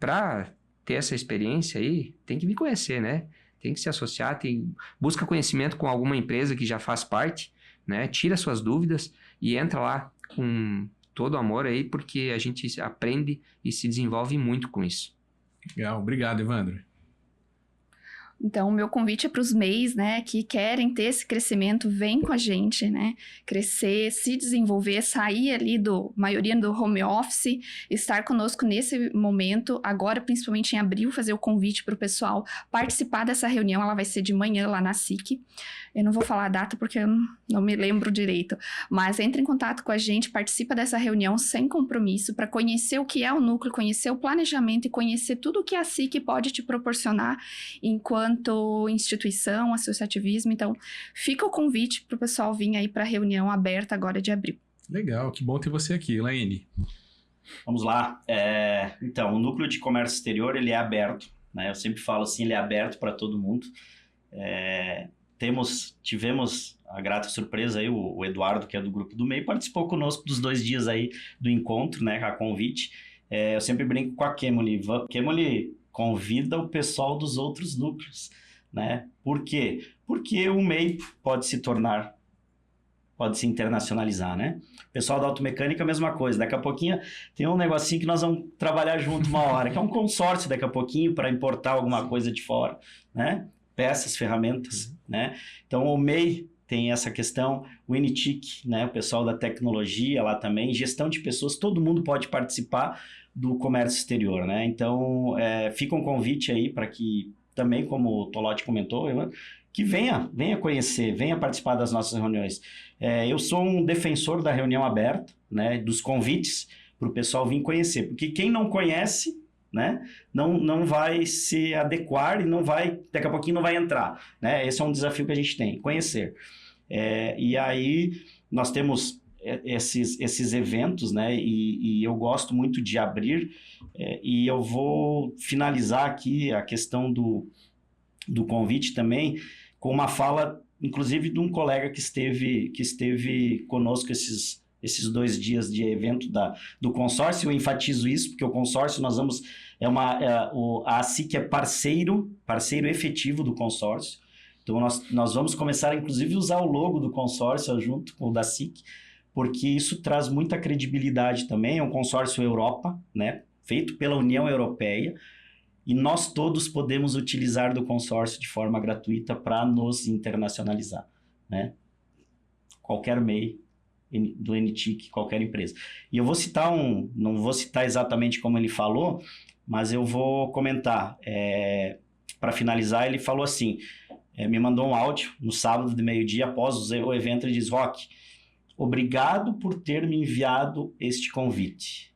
para ter essa experiência aí, tem que me conhecer, né? Tem que se associar, busca conhecimento com alguma empresa que já faz parte, né? Tira suas dúvidas e entra lá com todo amor aí, porque a gente aprende e se desenvolve muito com isso. Legal, obrigado, Evandro. Então, o meu convite é para os MEIs, né, que querem ter esse crescimento, vem com a gente, né, crescer, se desenvolver, sair ali maioria do home office, estar conosco nesse momento, agora, principalmente em abril, fazer o convite para o pessoal participar dessa reunião, ela vai ser de manhã lá na SIC. Eu não vou falar a data porque eu não me lembro direito, mas entre em contato com a gente, participa dessa reunião sem compromisso, para conhecer o que é o núcleo, conhecer o planejamento e conhecer tudo o que a SIC pode te proporcionar enquanto instituição, associativismo. Então, fica o convite para o pessoal vir aí para a reunião aberta agora de abril. Legal, que bom ter você aqui, Elaine. Vamos lá. Então, o Núcleo de Comércio Exterior, ele é aberto, né? Eu sempre falo assim, ele é aberto para todo mundo. Tivemos a grata surpresa aí, o Eduardo, que é do grupo do MEI, participou conosco dos 2 dias aí do encontro, né, a convite. Eu sempre brinco com a Kemoli. Kemoli convida o pessoal dos outros núcleos, né? Por quê? Porque o MEI pode se internacionalizar, né? O pessoal da automecânica, a mesma coisa. Daqui a pouquinho tem um negocinho que nós vamos trabalhar junto uma hora, que é um consórcio daqui a pouquinho para importar alguma coisa de fora, né? Peças, ferramentas, né? Então, o MEI tem essa questão, o NTIC, né? O pessoal da tecnologia lá também, gestão de pessoas, todo mundo pode participar do comércio exterior, né? Então, fica um convite aí para que, também como o Tolotti comentou, que venha conhecer, venha participar das nossas reuniões. Eu sou um defensor da reunião aberta, né? Dos convites para o pessoal vir conhecer, porque quem não conhece, né, não vai se adequar e daqui a pouquinho não vai entrar, né? Esse é um desafio que a gente tem, conhecer. E aí nós temos esses eventos, né? E eu gosto muito de abrir, e eu vou finalizar aqui a questão do convite também com uma fala, inclusive, de um colega que esteve conosco esses 2 dias de evento do consórcio. Eu enfatizo isso, porque o consórcio a SIC é parceiro efetivo do consórcio. Então, nós vamos começar, inclusive, a usar o logo do consórcio junto com o da SIC, porque isso traz muita credibilidade também. É um consórcio Europa, né, feito pela União Europeia, e nós todos podemos utilizar do consórcio de forma gratuita para nos internacionalizar, né? Qualquer MEI do NTIC, qualquer empresa. E eu vou citar não vou citar exatamente como ele falou, mas eu vou comentar. Para finalizar, ele falou assim, me mandou um áudio no sábado de meio-dia, após o evento, ele diz: Roque, obrigado por ter me enviado este convite.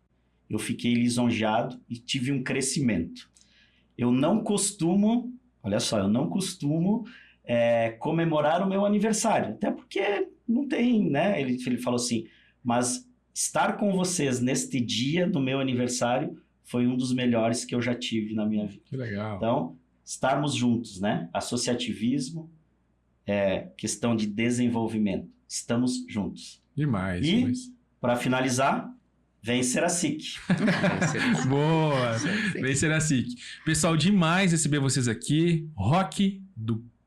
Eu fiquei lisonjeado e tive um crescimento. eu não costumo, olha só, eu não costumo comemorar o meu aniversário, até porque não tem, né? Ele falou assim, mas estar com vocês neste dia do meu aniversário foi um dos melhores que eu já tive na minha vida. Que legal. Então, estarmos juntos, né? Associativismo, questão de desenvolvimento. Estamos juntos. Demais. E, para finalizar, vencer a SIC. Boa! Vencer a SIC. Pessoal, demais receber vocês aqui. Roque,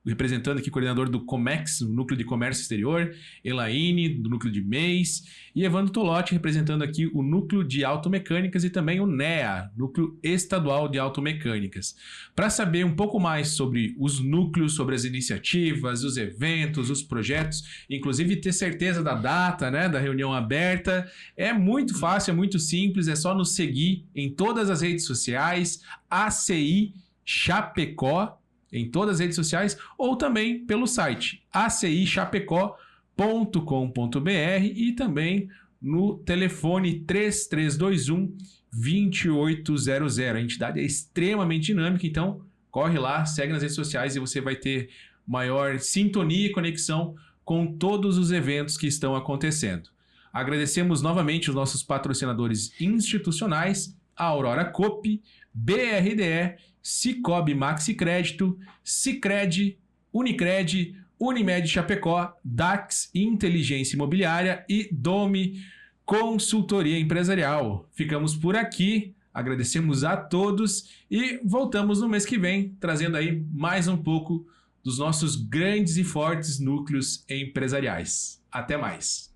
representando aqui, coordenador do Comex, o Núcleo de Comércio Exterior, Elaine, do Núcleo de MEIs, e Evandro Tolotti, representando aqui o Núcleo de Automecânicas e também o NEA, Núcleo Estadual de Automecânicas. Para saber um pouco mais sobre os núcleos, sobre as iniciativas, os eventos, os projetos, inclusive ter certeza da data, né, da reunião aberta, é muito fácil, é muito simples, é só nos seguir em todas as redes sociais, ACI Chapecó, em todas as redes sociais, ou também pelo site acichapecó.com.br e também no telefone 3321-2800. A entidade é extremamente dinâmica, então corre lá, segue nas redes sociais e você vai ter maior sintonia e conexão com todos os eventos que estão acontecendo. Agradecemos novamente os nossos patrocinadores institucionais, a Aurora Coop, BRDE, Cicobi Maxi Crédito, Sicredi, Unicred, Unimed Chapecó, Dax Inteligência Imobiliária e Dome Consultoria Empresarial. Ficamos por aqui, agradecemos a todos e voltamos no mês que vem, trazendo aí mais um pouco dos nossos grandes e fortes núcleos empresariais. Até mais!